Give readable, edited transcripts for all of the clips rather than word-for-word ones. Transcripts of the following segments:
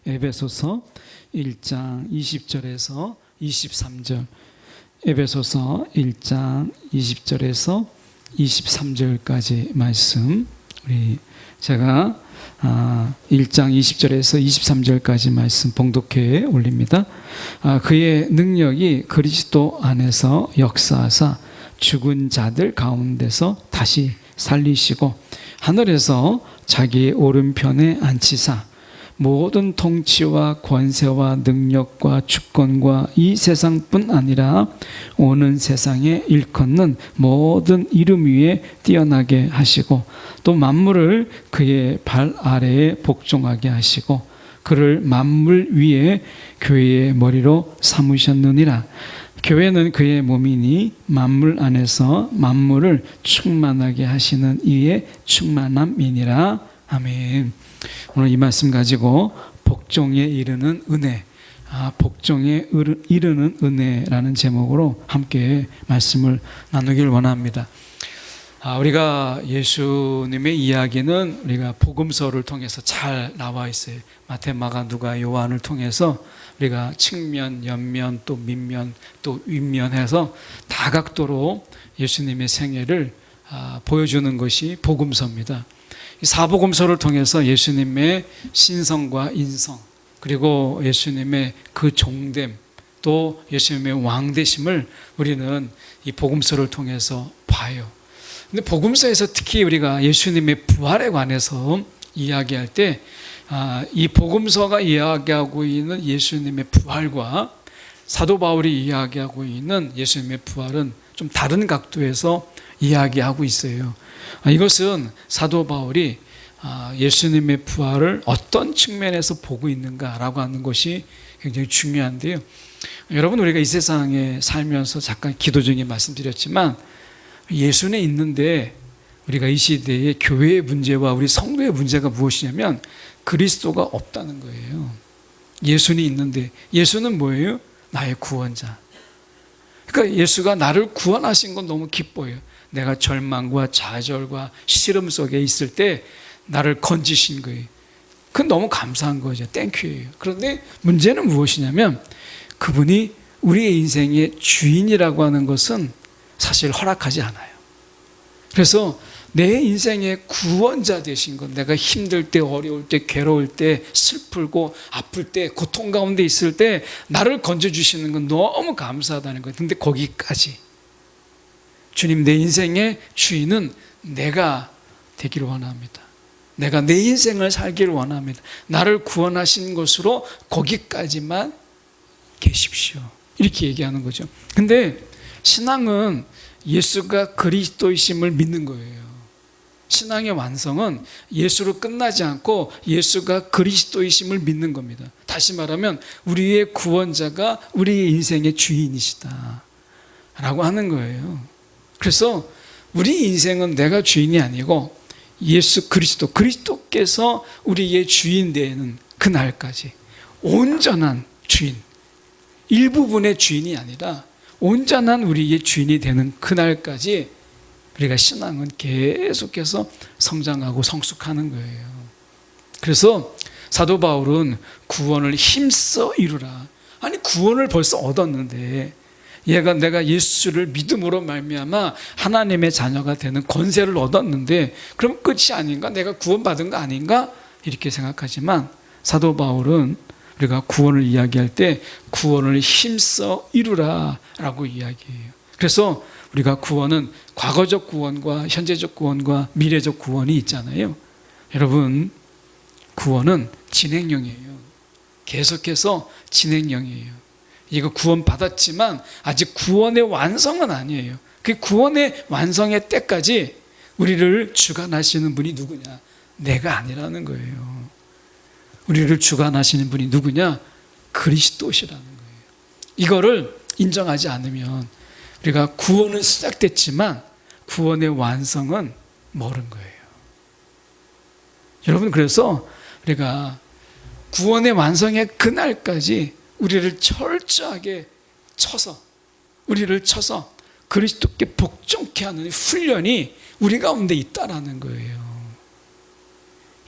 에베소서 1장 20절에서 23절, 에베소서 1장 20절에서 23절까지 말씀, 제가 1장 20절에서 23절까지 말씀 봉독해 올립니다. 그의 능력이 그리스도 안에서 역사하사 죽은 자들 가운데서 다시 살리시고 하늘에서 자기 오른편에 앉히사 모든 통치와 권세와 능력과 주권과 이 세상뿐 아니라 오는 세상에 일컫는 모든 이름 위에 뛰어나게 하시고 또 만물을 그의 발 아래에 복종하게 하시고 그를 만물 위에 교회의 머리로 삼으셨느니라. 교회는 그의 몸이니 만물 안에서 만물을 충만하게 하시는 이의 충만함이니라. 아멘. 오늘 이 말씀 가지고 복종에 이르는 은혜, 복종에 이르는 은혜라는 제목으로 함께 말씀을 나누길 원합니다. 우리가 예수님의 이야기는 우리가 복음서를 통해서 잘 나와 있어요. 마태, 마가, 누가, 요한을 통해서 우리가 측면, 옆면, 또 밑면, 또 윗면해서 다각도로 예수님의 생애를 보여주는 것이 복음서입니다. 이 사복음서를 통해서 예수님의 신성과 인성, 그리고 예수님의 그 종됨, 또 예수님의 왕되심을 우리는 이 복음서를 통해서 봐요. 근데 복음서에서 특히 우리가 예수님의 부활에 관해서 이야기할 때 이 복음서가 이야기하고 있는 예수님의 부활과 사도 바울이 이야기하고 있는 예수님의 부활은 좀 다른 각도에서 이야기하고 있어요. 이것은 사도 바울이 예수님의 부활을 어떤 측면에서 보고 있는가라고 하는 것이 굉장히 중요한데요. 여러분, 우리가 이 세상에 살면서 잠깐 기도 중에 말씀드렸지만 예수는 있는데 우리가 이 시대의 교회의 문제와 우리 성도의 문제가 무엇이냐면 그리스도가 없다는 거예요. 예수는 있는데, 예수는 뭐예요? 나의 구원자. 그러니까 예수가 나를 구원하신 건 너무 기뻐요. 내가 절망과 좌절과 시름 속에 있을 때 나를 건지신 거예요. 그건 너무 감사한 거죠. 땡큐예요. 그런데 문제는 무엇이냐면 그분이 우리의 인생의 주인이라고 하는 것은 사실 허락하지 않아요. 그래서 내 인생의 구원자 되신 것, 내가 힘들 때, 어려울 때, 괴로울 때, 슬프고 아플 때, 고통 가운데 있을 때 나를 건져주시는 건 너무 감사하다는 거예요. 근데 거기까지 주님, 내 인생의 주인은 내가 되기를 원합니다. 내가 내 인생을 살기를 원합니다. 나를 구원하신 것으로 거기까지만 계십시오. 이렇게 얘기하는 거죠. 근데 신앙은 예수가 그리스도이심을 믿는 거예요. 신앙의 완성은 예수로 끝나지 않고 예수가 그리스도이심을 믿는 겁니다. 다시 말하면 우리의 구원자가 우리의 인생의 주인이시다 라고 하는 거예요. 그래서 우리 인생은 내가 주인이 아니고 예수 그리스도께서 우리의 주인 되는 그날까지 온전한 주인, 일부분의 주인이 아니라 온전한 우리의 주인이 되는 그날까지 우리가 신앙은 계속해서 성장하고 성숙하는 거예요. 그래서 사도 바울은 구원을 힘써 이루라. 아니, 구원을 벌써 얻었는데 내가 예수를 믿음으로 말미암아 하나님의 자녀가 되는 권세를 얻었는데 그럼 끝이 아닌가? 내가 구원받은 거 아닌가? 이렇게 생각하지만 사도 바울은 우리가 구원을 이야기할 때 구원을 힘써 이루라 라고 이야기해요. 그래서 우리가 구원은 과거적 구원과 현재적 구원과 미래적 구원이 있잖아요. 여러분, 구원은 진행형이에요. 계속해서 진행형이에요. 이거 구원 받았지만 아직 구원의 완성은 아니에요. 그 구원의 완성의 때까지 우리를 주관하시는 분이 누구냐? 내가 아니라는 거예요. 우리를 주관하시는 분이 누구냐? 그리스도시라는 거예요. 이거를 인정하지 않으면 우리가 구원은 시작됐지만 구원의 완성은 멀은 거예요. 여러분, 그래서 우리가 구원의 완성의 그날까지 우리를 철저하게 우리를 쳐서 그리스도께 복종케 하는 훈련이 우리 가운데 있다라는 거예요.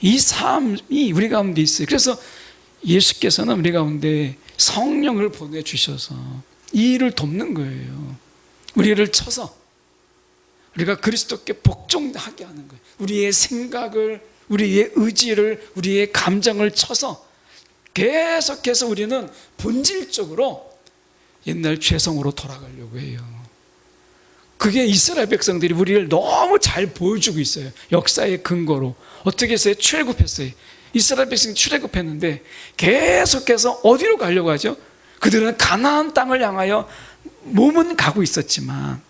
이 삶이 우리 가운데 있어요. 그래서 예수께서는 우리 가운데 성령을 보내주셔서 이 일을 돕는 거예요. 우리를 쳐서 우리가 그리스도께 복종하게 하는 거예요. 우리의 생각을, 우리의 의지를, 우리의 감정을 쳐서 계속해서 우리는 본질적으로 옛날 죄성으로 돌아가려고 해요. 그게 이스라엘 백성들이 우리를 너무 잘 보여주고 있어요. 역사의 근거로. 어떻게 했어요? 출애굽했어요. 이스라엘 백성이 출애굽했는데 계속해서 어디로 가려고 하죠? 그들은 가나안 땅을 향하여 몸은 가고 있었지만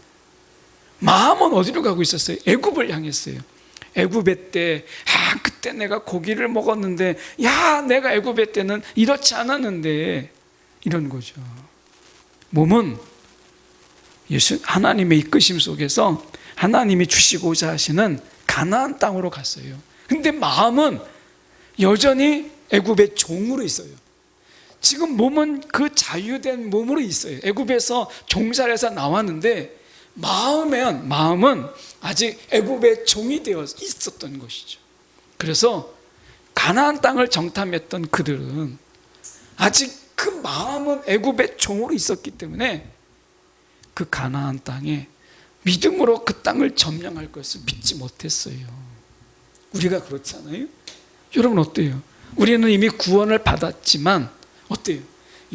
마음은 어디로 가고 있었어요? 애굽을 향했어요. 애굽의 때, 그때 내가 고기를 먹었는데, 내가 애굽의 때는 이렇지 않았는데, 이런 거죠. 몸은 하나님의 이끄심 속에서 하나님이 주시고자 하시는 가나안 땅으로 갔어요. 근데 마음은 여전히 애굽의 종으로 있어요. 지금 몸은 그 자유된 몸으로 있어요. 애굽에서 종살에서 나왔는데 마음은 아직 애굽의 종이 되어 있었던 것이죠. 그래서 가나안 땅을 정탐했던 그들은 아직 그 마음은 애굽의 종으로 있었기 때문에 그 가나안 땅에 믿음으로 그 땅을 점령할 것을 믿지 못했어요. 우리가 그렇지 않아요? 여러분 어때요? 우리는 이미 구원을 받았지만 어때요?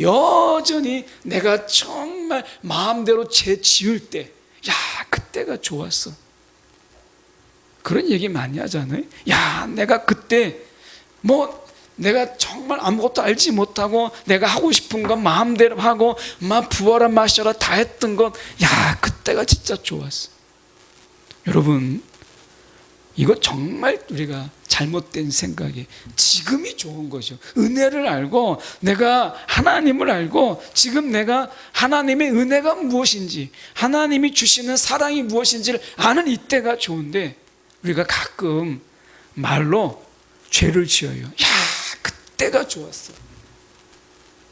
여전히 내가 정말 마음대로 죄 지을 때, 그때가 좋았어. 그런 얘기 많이 하잖아요. 내가 그때 내가 정말 아무것도 알지 못하고 내가 하고 싶은 건 마음대로 하고 부어라 마셔라 다 했던 것, 그때가 진짜 좋았어. 여러분, 이거 정말 우리가 잘못된 생각이에요. 지금이 좋은 거죠. 은혜를 알고 내가 하나님을 알고 지금 내가 하나님의 은혜가 무엇인지, 하나님이 주시는 사랑이 무엇인지를 아는 이때가 좋은데 우리가 가끔 말로 죄를 지어요. 그때가 좋았어.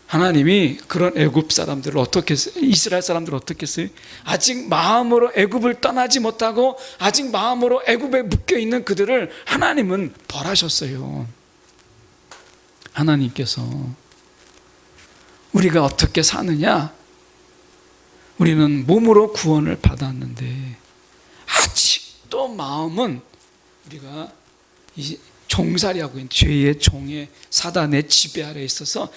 하나님이 그런 애굽 사람들을 어떻게 했어요? 이스라엘 사람들을 어떻게 했어요? 아직 마음으로 애굽을 떠나지 못하고 아직 마음으로 애굽에 묶여있는 그들을 하나님은 벌하셨어요. 하나님께서 우리가 어떻게 사느냐? 우리는 몸으로 구원을 받았는데 아직도 마음은 우리가 종살이하고 있는 죄의 종의 사단의 지배 아래 있어서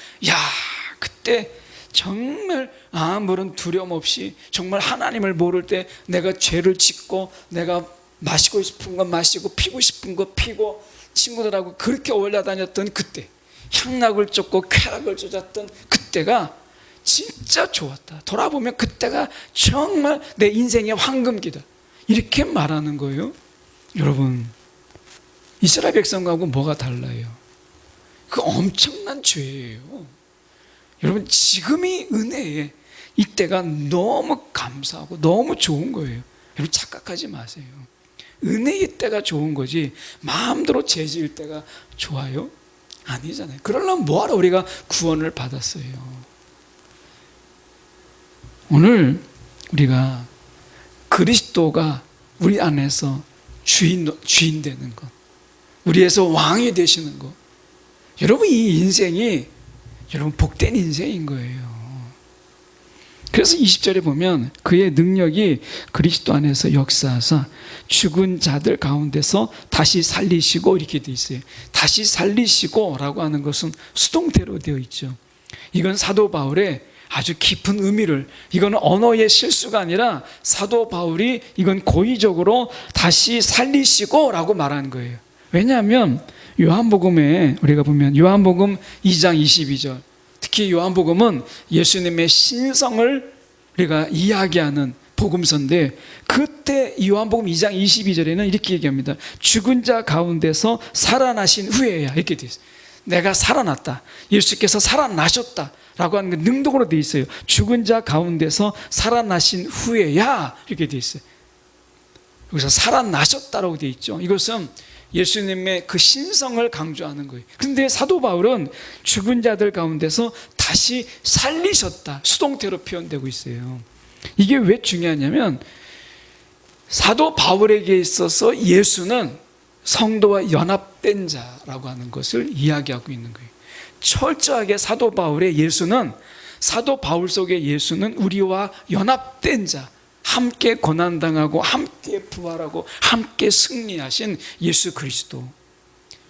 그때 정말 아무런 두려움 없이 정말 하나님을 모를 때 내가 죄를 짓고 내가 마시고 싶은 거 마시고 피고 싶은 거 피고 친구들하고 그렇게 어울려 다녔던 그때, 향락을 쫓고 쾌락을 쫓았던 그때가 진짜 좋았다. 돌아보면 그때가 정말 내 인생의 황금기다. 이렇게 말하는 거예요. 여러분, 이스라엘 백성하고 뭐가 달라요? 그 엄청난 죄예요. 여러분, 지금이 은혜에 이때가 너무 감사하고 너무 좋은 거예요. 여러분 착각하지 마세요. 은혜의 때가 좋은 거지 마음대로 죄 지을 때가 좋아요? 아니잖아요. 그러려면 뭐하러 우리가 구원을 받았어요? 오늘 우리가 그리스도가 우리 안에서 주인 되는 것, 우리에서 왕이 되시는 것, 여러분 이 인생이 여러분 복된 인생인 거예요. 그래서 20절에 보면 그의 능력이 그리스도 안에서 역사하사 죽은 자들 가운데서 다시 살리시고 이렇게 되어 있어요. 다시 살리시고 라고 하는 것은 수동태로 되어 있죠. 이건 사도 바울의 아주 깊은 의미를, 이건 언어의 실수가 아니라 사도 바울이 이건 고의적으로 다시 살리시고 라고 말하는 거예요. 왜냐하면 요한복음에 우리가 보면 요한복음 2장 22절, 특히 요한복음은 예수님의 신성을 우리가 이야기하는 복음서인데 그때 요한복음 2장 22절에는 이렇게 얘기합니다. 죽은 자 가운데서 살아나신 후에야, 이렇게 되어 있어요. 내가 살아났다, 예수께서 살아나셨다 라고 하는 게 능동으로 되어 있어요. 죽은 자 가운데서 살아나신 후에야 이렇게 되어 있어요. 여기서 살아나셨다라고 되어 있죠. 이것은 예수님의 그 신성을 강조하는 거예요. 그런데 사도 바울은 죽은 자들 가운데서 다시 살리셨다, 수동태로 표현되고 있어요. 이게 왜 중요하냐면 사도 바울에게 있어서 예수는 성도와 연합된 자라고 하는 것을 이야기하고 있는 거예요. 철저하게 사도 바울의 예수는, 사도 바울 속의 예수는 우리와 연합된 자, 함께 고난당하고 함께 부활하고 함께 승리하신 예수 그리스도,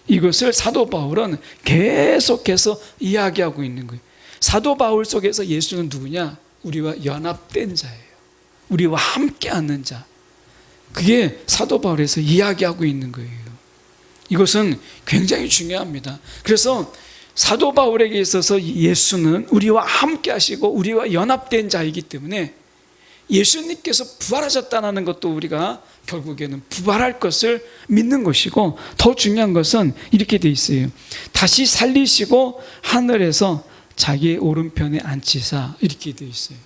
이것을 사도 바울은 계속해서 이야기하고 있는 거예요. 사도 바울 속에서 예수는 누구냐? 우리와 연합된 자예요. 우리와 함께 앉는 자. 그게 사도 바울에서 이야기하고 있는 거예요. 이것은 굉장히 중요합니다. 그래서 사도 바울에게 있어서 예수는 우리와 함께 하시고 우리와 연합된 자이기 때문에 예수님께서 부활하셨다는 것도 우리가 결국에는 부활할 것을 믿는 것이고, 더 중요한 것은 이렇게 돼 있어요. 다시 살리시고 하늘에서 자기의 오른편에 앉히사, 이렇게 돼 있어요.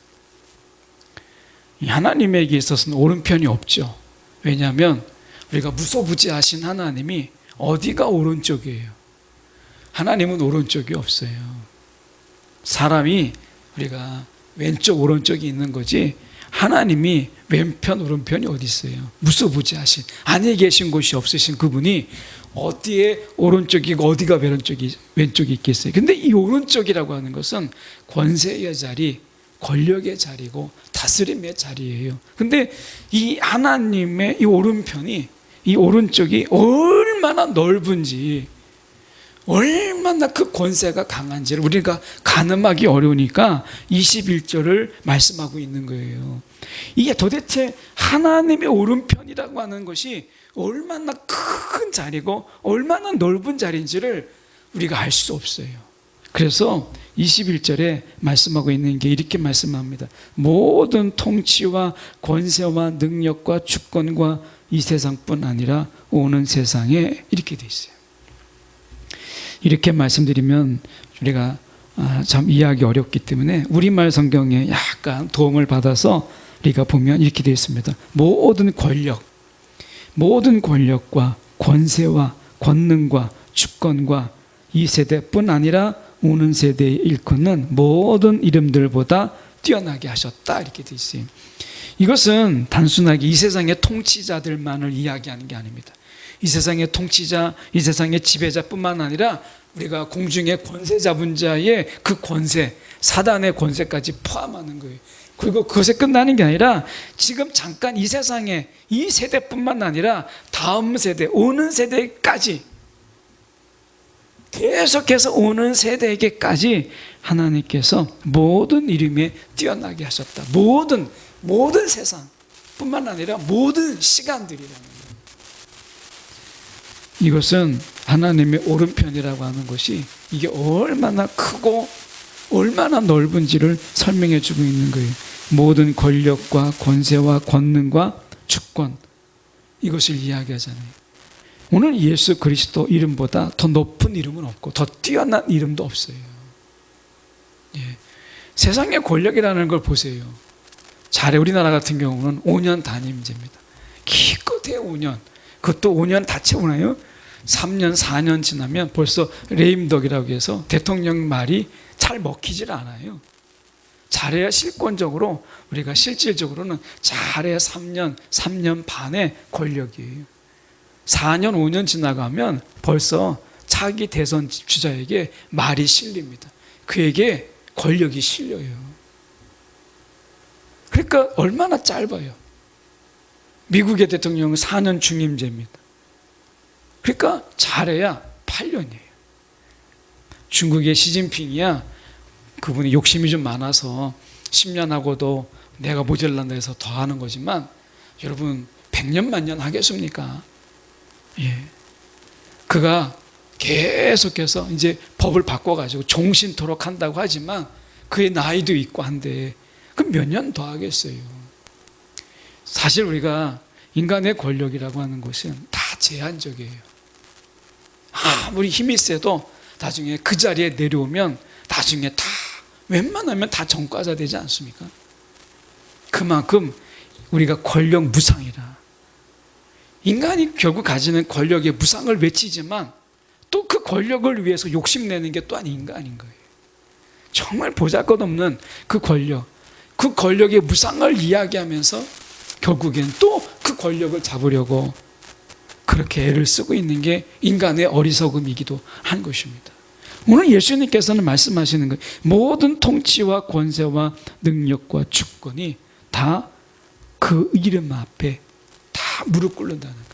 하나님에게 있어서는 오른편이 없죠. 왜냐하면 우리가 무소부지하신 하나님이 어디가 오른쪽이에요? 하나님은 오른쪽이 없어요. 사람이 우리가 왼쪽 오른쪽이 있는 거지, 하나님이 왼편 오른편이 어디 있어요? 무소부지하신, 안에 계신 곳이 없으신 그분이 어디에 오른쪽이고 어디가 왼쪽이 있겠어요? 근데 이 오른쪽이라고 하는 것은 권세의 자리, 권력의 자리고 다스림의 자리예요. 근데 이 하나님의 이 오른편이, 이 오른쪽이 얼마나 넓은지, 얼마나 그 권세가 강한지를 우리가 가늠하기 어려우니까 21절을 말씀하고 있는 거예요. 이게 도대체 하나님의 오른편이라고 하는 것이 얼마나 큰 자리고 얼마나 넓은 자리인지를 우리가 알 수 없어요. 그래서 21절에 말씀하고 있는 게 이렇게 말씀합니다. 모든 통치와 권세와 능력과 주권과 이 세상뿐 아니라 오는 세상에, 이렇게 돼 있어요. 이렇게 말씀드리면 우리가 참 이해하기 어렵기 때문에 우리말 성경에 약간 도움을 받아서 우리가 보면 이렇게 되어 있습니다. 모든 권력과 권세와 권능과 주권과 이 세대뿐 아니라 오는 세대의 일컫는 모든 이름들보다 뛰어나게 하셨다, 이렇게 되어 있어요. 이것은 단순하게 이 세상의 통치자들만을 이야기하는 게 아닙니다. 이 세상의 통치자, 이 세상의 지배자뿐만 아니라 우리가 공중의 권세 잡은 자의 그 권세, 사단의 권세까지 포함하는 거예요. 그리고 그것에 끝나는 게 아니라 지금 잠깐 이 세상에, 이 세대뿐만 아니라 다음 세대, 오는 세대까지, 계속해서 오는 세대에게까지 하나님께서 모든 이름에 뛰어나게 하셨다. 모든 세상뿐만 아니라 모든 시간들이라는 거예요. 이것은 하나님의 오른편이라고 하는 것이 이게 얼마나 크고 얼마나 넓은지를 설명해 주고 있는 거예요. 모든 권력과 권세와 권능과 주권, 이것을 이야기하잖아요. 오늘 예수 그리스도 이름보다 더 높은 이름은 없고 더 뛰어난 이름도 없어요. 예. 세상의 권력이라는 걸 보세요. 잘해, 우리나라 같은 경우는 5년 단임제입니다. 기껏해 5년, 그것도 5년 다 채우나요? 3년, 4년 지나면 벌써 레임덕이라고 해서 대통령 말이 잘 먹히질 않아요. 잘해야 실권적으로, 우리가 실질적으로는 잘해야 3년 반의 권력이에요. 4년, 5년 지나가면 벌써 차기 대선 주자에게 말이 실립니다. 그에게 권력이 실려요. 그러니까 얼마나 짧아요. 미국의 대통령은 4년 중임제입니다. 그러니까 잘해야 8년이에요. 중국의 시진핑이야, 그분이 욕심이 좀 많아서 10년 하고도 내가 모자란다 해서 더 하는 거지만, 여러분 100년 만년 하겠습니까? 예. 그가 계속해서 이제 법을 바꿔가지고 종신토록 한다고 하지만 그의 나이도 있고 한데 그럼 몇 년 더 하겠어요? 사실 우리가 인간의 권력이라고 하는 것은 다 제한적이에요. 아무리 힘이 세도 나중에 그 자리에 내려오면 나중에 다 웬만하면 다 전과자 되지 않습니까? 그만큼 우리가 권력 무상이라, 인간이 결국 가지는 권력의 무상을 외치지만 또 그 권력을 위해서 욕심내는 게 또한 인간인 거예요. 정말 보잘것없는 그 권력, 그 권력의 무상을 이야기하면서 결국엔 또 그 권력을 잡으려고 그렇게 애를 쓰고 있는 게 인간의 어리석음이기도 한 것입니다. 오늘 예수님께서는 말씀하시는 거예요. 모든 통치와 권세와 능력과 주권이 다 그 이름 앞에 다 무릎 꿇는다는 거예요.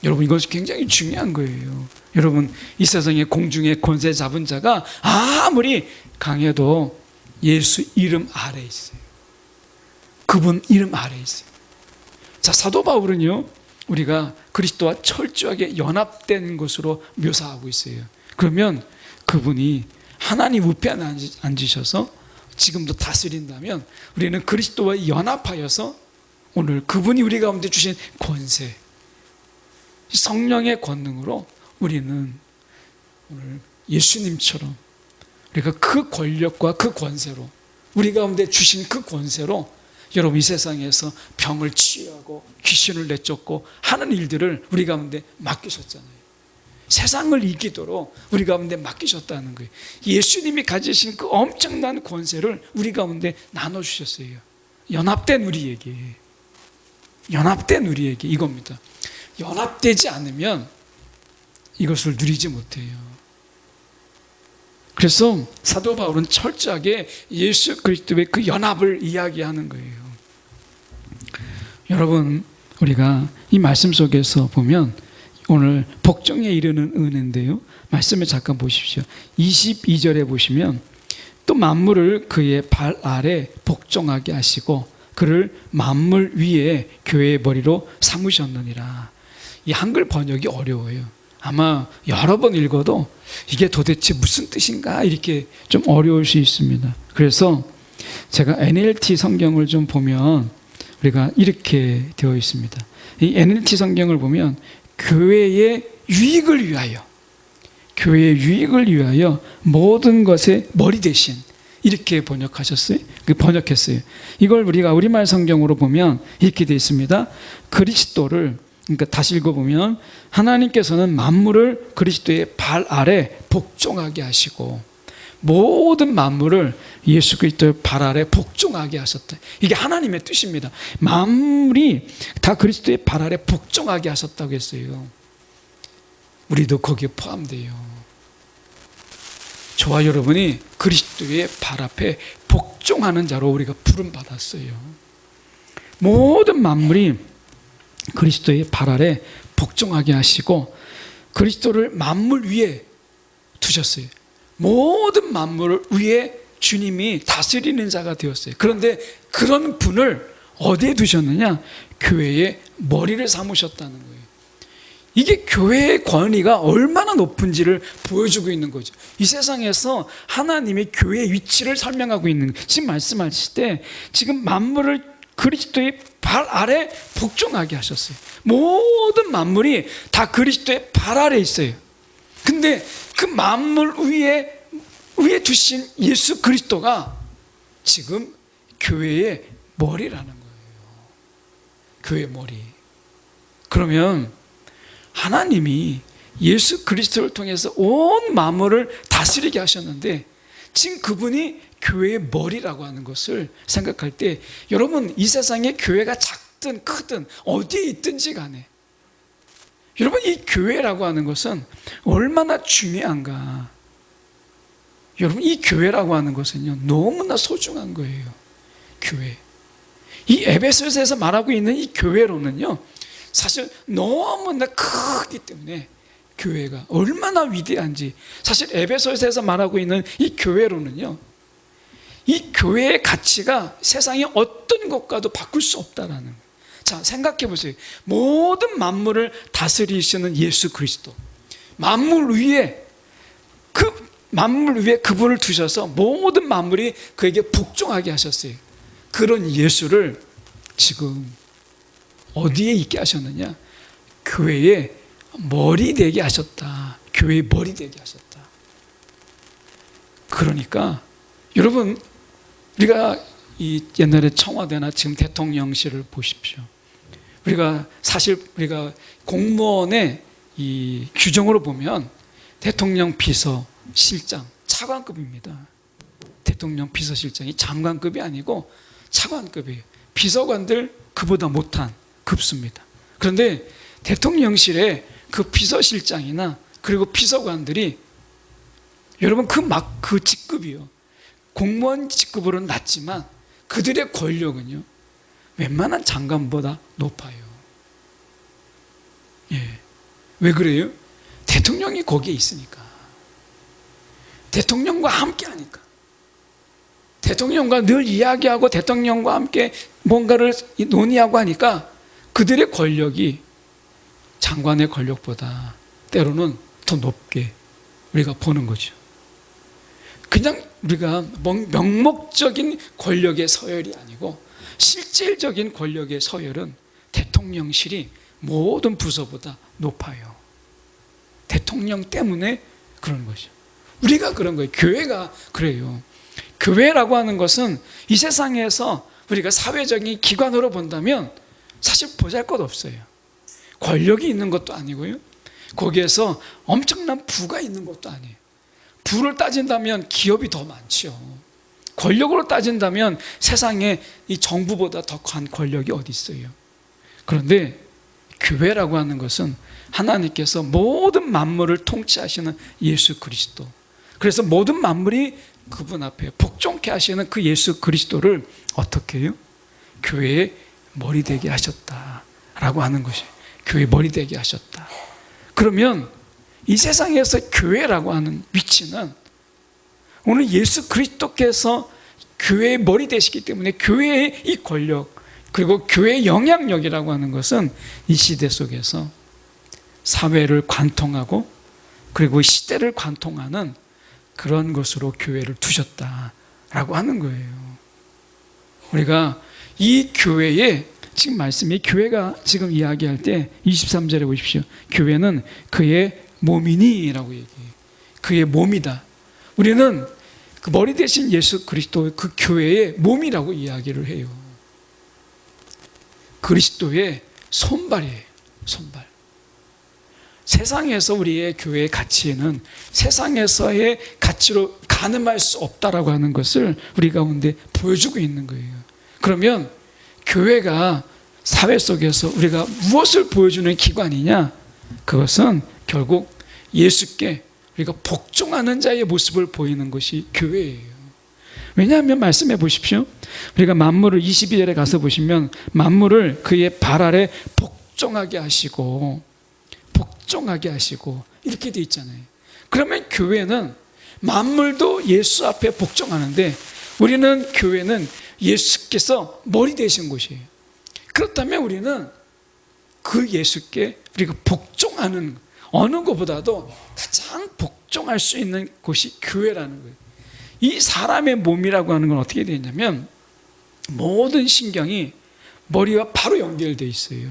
여러분, 이것이 굉장히 중요한 거예요. 여러분, 이 세상에 공중에 권세 잡은 자가 아무리 강해도 예수 이름 아래에 있어요. 그분 이름 아래에 있어요. 자, 사도 바울은요, 우리가 그리스도와 철저하게 연합된 것으로 묘사하고 있어요. 그러면 그분이 하나님 우편에 앉으셔서 지금도 다스린다면 우리는 그리스도와 연합하여서 오늘 그분이 우리 가운데 주신 권세, 성령의 권능으로 우리는 오늘 예수님처럼 우리가 그 권력과 그 권세로, 우리 가운데 주신 그 권세로 여러분, 이 세상에서 병을 치유하고 귀신을 내쫓고 하는 일들을 우리 가운데 맡기셨잖아요. 세상을 이기도록 우리 가운데 맡기셨다는 거예요. 예수님이 가지신 그 엄청난 권세를 우리 가운데 나눠주셨어요. 연합된 우리에게 이겁니다. 연합되지 않으면 이것을 누리지 못해요. 그래서 사도 바울은 철저하게 예수 그리스도의 그 연합을 이야기하는 거예요. 여러분, 우리가 이 말씀 속에서 보면 오늘 복종에 이르는 은혜인데요, 말씀을 잠깐 보십시오. 22절에 보시면 또 만물을 그의 발 아래 복종하게 하시고 그를 만물 위에 교회의 머리로 삼으셨느니라. 이 한글 번역이 어려워요. 아마 여러 번 읽어도 이게 도대체 무슨 뜻인가 이렇게 좀 어려울 수 있습니다. 그래서 제가 NLT 성경을 좀 보면 우리가 이렇게 되어 있습니다. 이 NLT 성경을 보면 교회의 유익을 위하여 모든 것의 머리 대신 이렇게 번역했어요. 이걸 우리가 우리말 성경으로 보면 이렇게 되어 있습니다. 그리스도를, 그러니까 다시 읽어보면 하나님께서는 만물을 그리스도의 발 아래 복종하게 하시고 모든 만물을 예수 그리스도의 발 아래 복종하게 하셨다. 이게 하나님의 뜻입니다. 만물이 다 그리스도의 발 아래 복종하게 하셨다고 했어요. 우리도 거기에 포함돼요. 저와 여러분이 그리스도의 발 앞에 복종하는 자로 우리가 부름받았어요. 모든 만물이 그리스도의 발 아래 복종하게 하시고 그리스도를 만물 위에 두셨어요. 모든 만물을 위에 주님이 다스리는 자가 되었어요. 그런데 그런 분을 어디에 두셨느냐? 교회의 머리를 삼으셨다는 거예요. 이게 교회의 권위가 얼마나 높은지를 보여주고 있는 거죠. 이 세상에서 하나님이 교회의 위치를 설명하고 있는 거예요. 지금 말씀하실 때 지금 만물을 그리스도의 발 아래 복종하게 하셨어요. 모든 만물이 다 그리스도의 발 아래 있어요. 근데 그 만물 위에 두신 예수 그리스도가 지금 교회의 머리라는 거예요. 교회의 머리. 그러면 하나님이 예수 그리스도를 통해서 온 만물을 다스리게 하셨는데 지금 그분이 교회의 머리라고 하는 것을 생각할 때 여러분, 이 세상에 교회가 작든 크든 어디에 있든지 간에 여러분, 이 교회라고 하는 것은 얼마나 중요한가. 여러분, 이 교회라고 하는 것은요 너무나 소중한 거예요. 교회. 이 에베소서에서 말하고 있는 이 교회로는요 사실 너무나 크기 때문에 교회가 얼마나 위대한지, 사실 에베소서에서 말하고 있는 이 교회로는요 이 교회의 가치가 세상의 어떤 것과도 바꿀 수 없다라는 거예요. 자, 생각해 보세요. 모든 만물을 다스리시는 예수 그리스도, 만물 위에 그분을 두셔서 모든 만물이 그에게 복종하게 하셨어요. 그런 예수를 지금 어디에 있게 하셨느냐? 교회의 머리 되게 하셨다. 교회의 머리 되게 하셨다. 그러니까 여러분, 우리가 이 옛날에 청와대나 지금 대통령실을 보십시오. 우리가 공무원의 이 규정으로 보면 대통령 비서실장 차관급입니다. 대통령 비서실장이 장관급이 아니고 차관급이에요. 비서관들 그보다 못한 급수입니다. 그런데 대통령실에 그 비서실장이나 그리고 비서관들이 여러분 그 직급이요, 공무원 직급으로는 낮지만 그들의 권력은요 웬만한 장관보다 높아요. 예. 왜 그래요? 대통령이 거기에 있으니까. 대통령과 함께 하니까. 대통령과 늘 이야기하고 대통령과 함께 뭔가를 논의하고 하니까 그들의 권력이 장관의 권력보다 때로는 더 높게 우리가 보는 거죠. 그냥 우리가 명목적인 권력의 서열이 아니고 실질적인 권력의 서열은 대통령실이 모든 부서보다 높아요. 대통령 때문에 그런 거죠. 우리가 그런 거예요. 교회가 그래요. 교회라고 하는 것은 이 세상에서 우리가 사회적인 기관으로 본다면 사실 보잘것없어요. 권력이 있는 것도 아니고요, 거기에서 엄청난 부가 있는 것도 아니에요. 부를 따진다면 기업이 더 많죠. 권력으로 따진다면 세상에 이 정부보다 더 큰 권력이 어디 있어요. 그런데 교회라고 하는 것은 하나님께서 모든 만물을 통치하시는 예수 그리스도, 그래서 모든 만물이 그분 앞에 복종케 하시는 그 예수 그리스도를 어떻게 해요? 교회의 머리 되게 하셨다라고 하는 것이, 교회의 머리 되게 하셨다. 그러면 이 세상에서 교회라고 하는 위치는 오늘 예수 그리스도께서 교회의 머리 되시기 때문에 교회의 이 권력, 그리고 교회의 영향력이라고 하는 것은 이 시대 속에서 사회를 관통하고 그리고 시대를 관통하는 그런 것으로 교회를 두셨다라고 하는 거예요. 우리가 이 교회에 지금 말씀이, 교회가 지금 이야기할 때 23절에 보십시오. 교회는 그의 몸이니 라고 얘기해요. 그의 몸이다. 우리는 그 머리 대신 예수 그리스도 그 교회의 몸이라고 이야기를 해요. 그리스도의 손발이에요. 손발. 세상에서 우리의 교회의 가치에는 세상에서의 가치로 가늠할 수 없다라고 하는 것을 우리 가운데 보여주고 있는 거예요. 그러면 교회가 사회 속에서 우리가 무엇을 보여주는 기관이냐? 그것은 결국 예수께 우리가 복종하는 자의 모습을 보이는 것이 교회예요. 왜냐하면 말씀해 보십시오. 우리가 만물을 22절에 가서 보시면 만물을 그의 발 아래 복종하게 하시고 이렇게 돼 있잖아요. 그러면 교회는 만물도 예수 앞에 복종하는데 우리는, 교회는 예수께서 머리 되신 곳이에요. 그렇다면 우리는 그 예수께 우리가 복종하는, 어느 것보다도 가장 복종할 수 있는 곳이 교회라는 거예요. 이 사람의 몸이라고 하는 건 어떻게 되냐면 모든 신경이 머리와 바로 연결되어 있어요.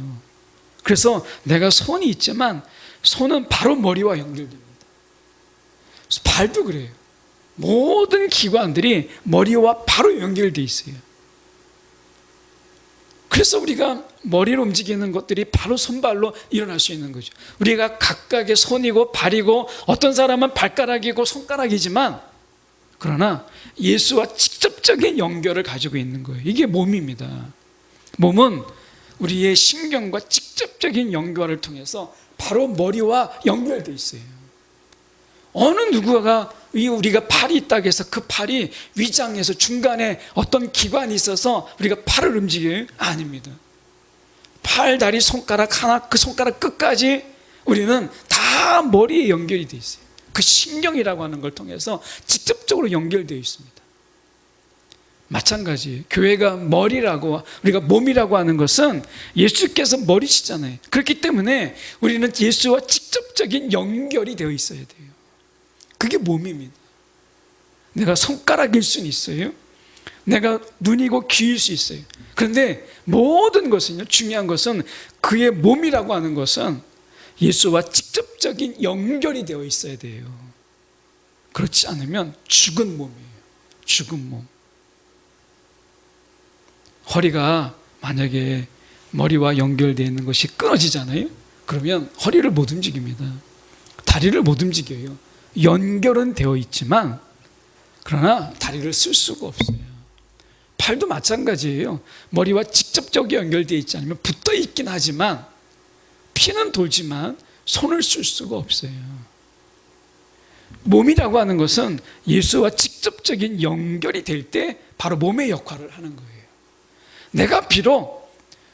그래서 내가 손이 있지만 손은 바로 머리와 연결됩니다. 발도 그래요. 모든 기관들이 머리와 바로 연결되어 있어요. 그래서 우리가 머리로 움직이는 것들이 바로 손발로 일어날 수 있는 거죠. 우리가 각각의 손이고 발이고 어떤 사람은 발가락이고 손가락이지만 그러나 예수와 직접적인 연결을 가지고 있는 거예요. 이게 몸입니다. 몸은 우리의 신경과 직접적인 연결을 통해서 바로 머리와 연결되어 있어요. 어느 누구가 우리가 팔이 있다고 해서 그 팔이 위장에서 중간에 어떤 기관이 있어서 우리가 팔을 움직여요? 아닙니다. 팔, 다리, 손가락 하나, 그 손가락 끝까지 우리는 다 머리에 연결이 되어 있어요. 그 신경이라고 하는 걸 통해서 직접적으로 연결되어 있습니다. 마찬가지예요. 교회가 머리라고, 우리가 몸이라고 하는 것은 예수께서 머리시잖아요. 그렇기 때문에 우리는 예수와 직접적인 연결이 되어 있어야 돼요. 그게 몸입니다. 내가 손가락일 수는 있어요. 내가 눈이고 귀일 수 있어요. 그런데 모든 것은요, 중요한 것은 그의 몸이라고 하는 것은 예수와 직접적인 연결이 되어 있어야 돼요. 그렇지 않으면 죽은 몸이에요. 죽은 몸. 허리가 만약에 머리와 연결되어 있는 것이 끊어지잖아요. 그러면 허리를 못 움직입니다. 다리를 못 움직여요. 연결은 되어 있지만 그러나 다리를 쓸 수가 없어요. 팔도 마찬가지예요. 머리와 직접적으로 연결되어 있지 않으면 붙어 있긴 하지만 피는 돌지만 손을 쓸 수가 없어요. 몸이라고 하는 것은 예수와 직접적인 연결이 될 때 바로 몸의 역할을 하는 거예요. 내가 비록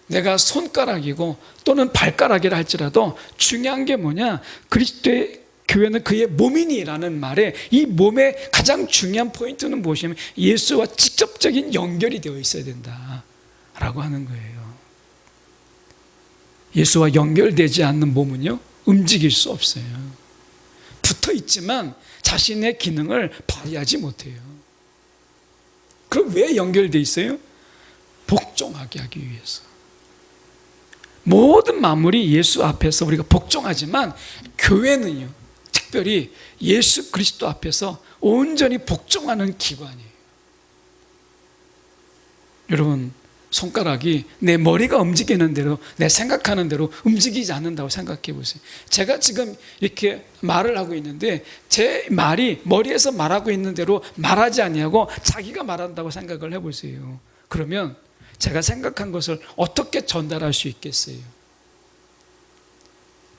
내가 손가락이고 또는 발가락이라 할지라도 중요한 게 뭐냐, 그리스도의 교회는 그의 몸이니라는 말에 이 몸의 가장 중요한 포인트는 무엇이냐면 예수와 직접적인 연결이 되어 있어야 된다라고 하는 거예요. 예수와 연결되지 않는 몸은요, 움직일 수 없어요. 붙어 있지만 자신의 기능을 발휘하지 못해요. 그럼 왜 연결되어 있어요? 복종하게 하기 위해서. 모든 만물이 예수 앞에서 우리가 복종하지만 교회는요, 특별히 예수 그리스도 앞에서 온전히 복종하는 기관이에요. 여러분, 손가락이 내 머리가 움직이는 대로, 내 생각하는 대로 움직이지 않는다고 생각해 보세요. 제가 지금 이렇게 말을 하고 있는데 제 말이 머리에서 말하고 있는 대로 말하지 아니하고 자기가 말한다고 생각을 해보세요. 그러면 제가 생각한 것을 어떻게 전달할 수 있겠어요?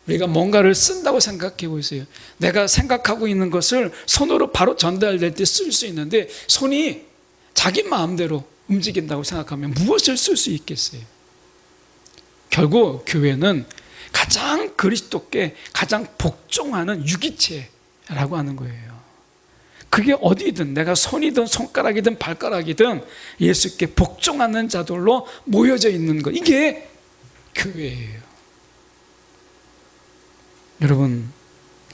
우리가 뭔가를 쓴다고 생각해 보세요. 내가 생각하고 있는 것을 손으로 바로 전달될 때 쓸 수 있는데 손이 자기 마음대로 움직인다고 생각하면 무엇을 쓸 수 있겠어요? 결국 교회는 가장 그리스도께 가장 복종하는 유기체라고 하는 거예요. 그게 어디든, 내가 손이든 손가락이든 발가락이든 예수께 복종하는 자들로 모여져 있는 것, 이게 교회예요. 여러분,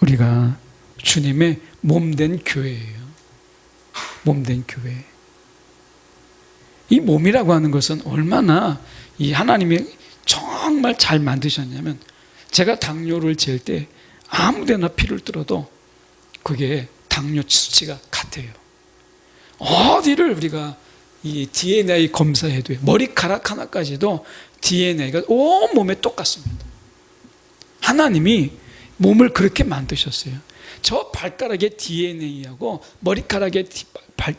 우리가 주님의 몸된 교회예요. 몸된 교회. 이 몸이라고 하는 것은 얼마나 이 하나님이 정말 잘 만드셨냐면, 제가 당뇨를 잴 때 아무데나 피를 뚫어도 그게 당뇨 수치가 같아요. 어디를 우리가 이 DNA 검사해도 머리카락 하나까지도 DNA가 온 몸에 똑같습니다. 하나님이 몸을 그렇게 만드셨어요. 저 발가락의 DNA하고 머리카락의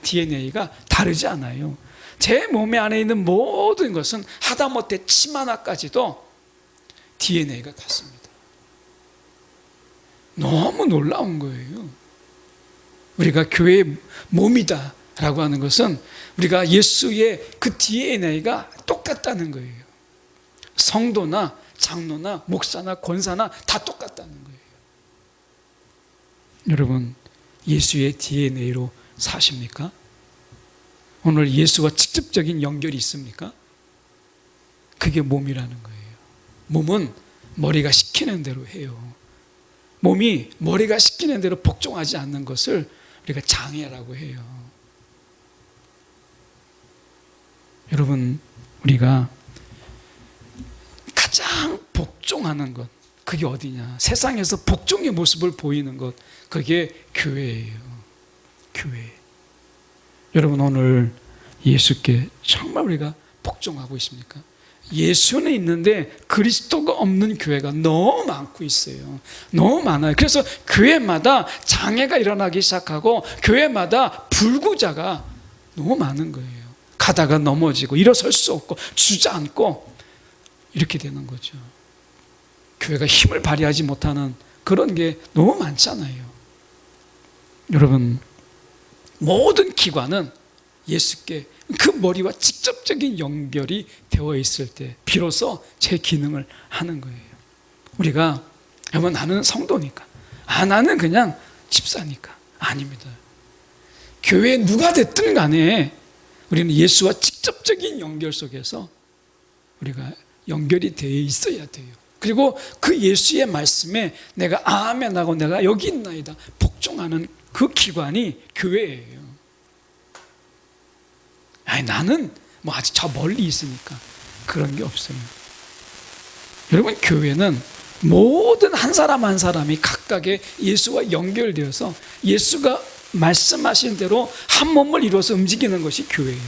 DNA가 다르지 않아요. 제 몸에 안에 있는 모든 것은 하다못해 침 하나까지도 DNA가 같습니다. 너무 놀라운 거예요. 우리가 교회의 몸이다 라고 하는 것은 우리가 예수의 그 DNA가 똑같다는 거예요. 성도나 장로나 목사나 권사나 다 똑같다는 거예요. 여러분, 예수의 DNA로 사십니까? 오늘 예수와 직접적인 연결이 있습니까? 그게 몸이라는 거예요. 몸은 머리가 시키는 대로 해요. 몸이 머리가 시키는 대로 복종하지 않는 것을 우리가 장애라고 해요. 여러분, 우리가 가장 복종하는 것, 그게 어디냐? 세상에서 복종의 모습을 보이는 것, 그게 교회예요. 교회. 여러분, 오늘 예수께 정말 우리가 복종하고 있습니까? 예수는 있는데 그리스도가 없는 교회가 너무 많고 있어요. 너무 많아요. 그래서 교회마다 장애가 일어나기 시작하고 교회마다 불구자가 너무 많은 거예요. 가다가 넘어지고 일어설 수 없고 주저앉고 이렇게 되는 거죠. 교회가 힘을 발휘하지 못하는 그런 게 너무 많잖아요. 여러분, 모든 기관은 예수께 그 머리와 직접적인 연결이 되어 있을 때 비로소 제 기능을 하는 거예요. 우리가 여러분, 나는 성도니까, 나는 그냥 집사니까, 아닙니다. 교회에 누가 됐든 간에 우리는 예수와 직접적인 연결 속에서 우리가 연결이 되어 있어야 돼요. 그리고 그 예수의 말씀에 내가 아멘하고 내가 여기 있나이다 복종하는 그 기관이 교회예요. 나는 뭐 아직 저 멀리 있으니까 그런 게 없어요. 여러분, 교회는 모든 한 사람 한 사람이 각각의 예수와 연결되어서 예수가 말씀하신 대로 한 몸을 이루어서 움직이는 것이 교회예요.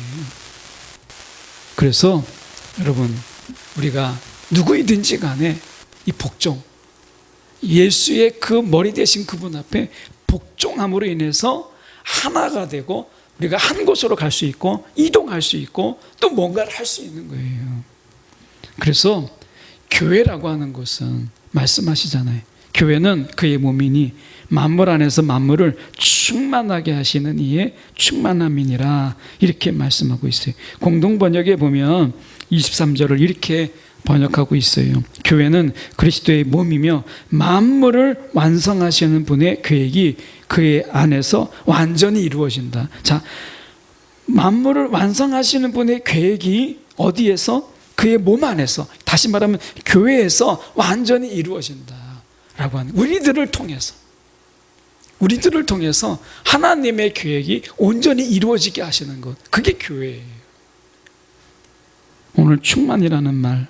그래서 여러분, 우리가 누구이든지 간에 이 복종, 예수의 그 머리 대신 그분 앞에 복종함으로 인해서 하나가 되고 우리가 한 곳으로 갈 수 있고 이동할 수 있고 또 뭔가를 할 수 있는 거예요. 그래서 교회라고 하는 것은 말씀하시잖아요. 교회는 그의 몸이니 만물 안에서 만물을 충만하게 하시는 이의 충만함이니라, 이렇게 말씀하고 있어요. 공동번역에 보면 23절을 이렇게 번역하고 있어요. 교회는 그리스도의 몸이며 만물을 완성하시는 분의 계획이 그의 안에서 완전히 이루어진다. 자, 만물을 완성하시는 분의 계획이 어디에서? 그의 몸 안에서, 다시 말하면 교회에서 완전히 이루어진다 라고 하는, 우리들을 통해서 하나님의 계획이 온전히 이루어지게 하시는 것, 그게 교회예요. 오늘 충만이라는 말,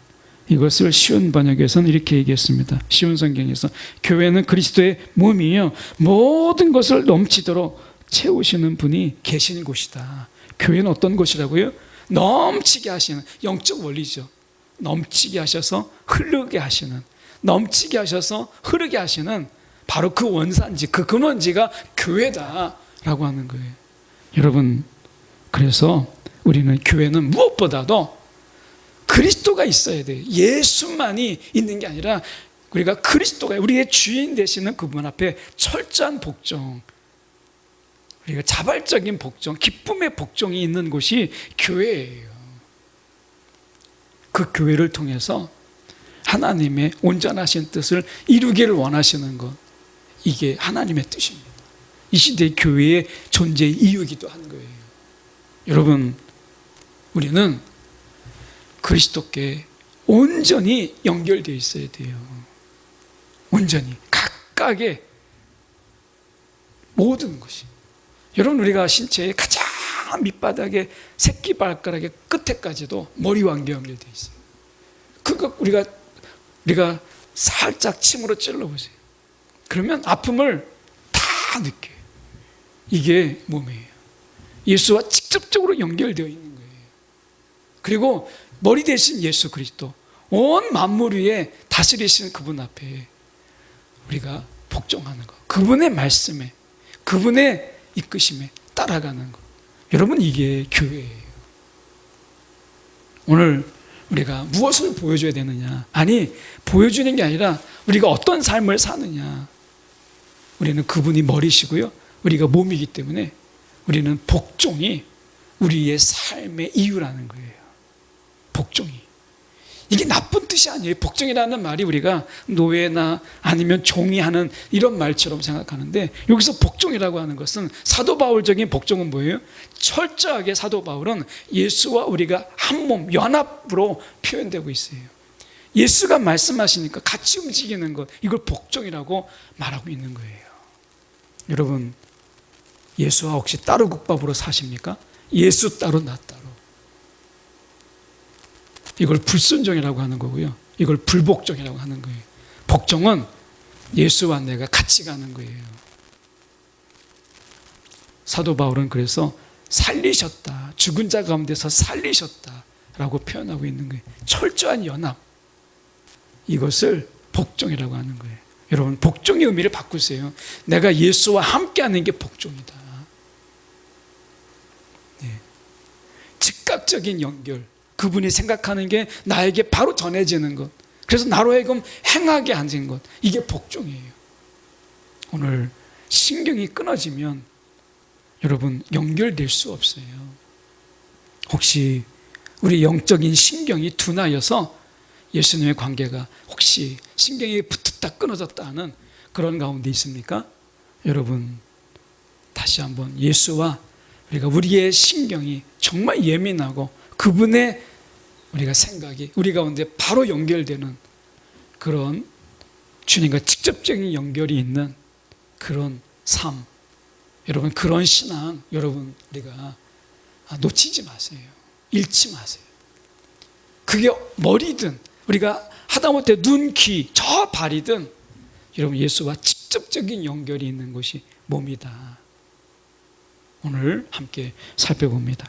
이것을 쉬운 번역에서는 이렇게 얘기했습니다. 쉬운 성경에서 교회는 그리스도의 몸이요 모든 것을 넘치도록 채우시는 분이 계신 곳이다. 교회는 어떤 곳이라고요? 넘치게 하시는, 영적 원리죠. 넘치게 하셔서 흐르게 하시는, 넘치게 하셔서 흐르게 하시는 바로 그 원산지, 그 근원지가 교회다라고 하는 거예요. 여러분, 그래서 우리는, 교회는 무엇보다도 그리스도가 있어야 돼요. 예수만이 있는 게 아니라 우리가 그리스도가 우리의 주인 되시는 그분 앞에 철저한 복종, 우리가 자발적인 복종, 기쁨의 복종이 있는 곳이 교회예요. 그 교회를 통해서 하나님의 온전하신 뜻을 이루기를 원하시는 것, 이게 하나님의 뜻입니다. 이 시대의 교회의 존재의 이유이기도 한 거예요. 여러분, 우리는 그리스도께 온전히 연결되어 있어야 돼요. 온전히, 각각의 모든 것이. 여러분, 우리가 신체의 가장 밑바닥에 새끼발가락의 끝에까지도 머리와 연결되어 있어요. 그거 우리가 살짝 침으로 찔러보세요. 그러면 아픔을 다 느껴요. 이게 몸이에요. 예수와 직접적으로 연결되어 있는 거예요. 그리고 머리 대신 예수 그리스도, 온 만물 위에 다스리시는 그분 앞에 우리가 복종하는 것, 그분의 말씀에, 그분의 이끄심에 따라가는 것. 여러분, 이게 교회예요. 오늘 우리가 무엇을 보여줘야 되느냐? 아니, 보여주는 게 아니라 우리가 어떤 삶을 사느냐. 우리는 그분이 머리시고요, 우리가 몸이기 때문에 우리는 복종이 우리의 삶의 이유라는 거예요. 복종이. 이게 나쁜 뜻이 아니에요. 복종이라는 말이 우리가 노예나 아니면 종이 하는 이런 말처럼 생각하는데, 여기서 복종이라고 하는 것은, 사도 바울적인 복종은 뭐예요? 철저하게 사도 바울은 예수와 우리가 한 몸, 연합으로 표현되고 있어요. 예수가 말씀하시니까 같이 움직이는 것, 이걸 복종이라고 말하고 있는 거예요. 여러분, 예수와 혹시 따로 국밥으로 사십니까? 예수 따로 나 따로. 이걸 불순종이라고 하는 거고요, 이걸 불복종이라고 하는 거예요. 복종은 예수와 내가 같이 가는 거예요. 사도 바울은 그래서 살리셨다, 죽은 자 가운데서 살리셨다라고 표현하고 있는 거예요. 철저한 연합, 이것을 복종이라고 하는 거예요. 여러분, 복종의 의미를 바꾸세요. 내가 예수와 함께하는 게 복종이다. 네. 즉각적인 연결, 그분이 생각하는 게 나에게 바로 전해지는 것, 그래서 나로 하여금 행하게 하는 것, 이게 복종이에요. 오늘 신경이 끊어지면 여러분, 연결될 수 없어요. 혹시 우리 영적인 신경이 둔하여서 예수님의 관계가 혹시 신경이 붙었다 끊어졌다 하는 그런 가운데 있습니까? 여러분, 다시 한번 예수와 우리의 신경이 정말 예민하고 그분의 우리가 생각이 우리 가운데 바로 연결되는 그런, 주님과 직접적인 연결이 있는 그런 삶, 여러분, 그런 신앙, 여러분, 우리가 놓치지 마세요. 잃지 마세요. 그게 머리든 우리가 하다못해 눈, 귀, 저 발이든, 여러분, 예수와 직접적인 연결이 있는 것이 몸이다. 오늘 함께 살펴봅니다.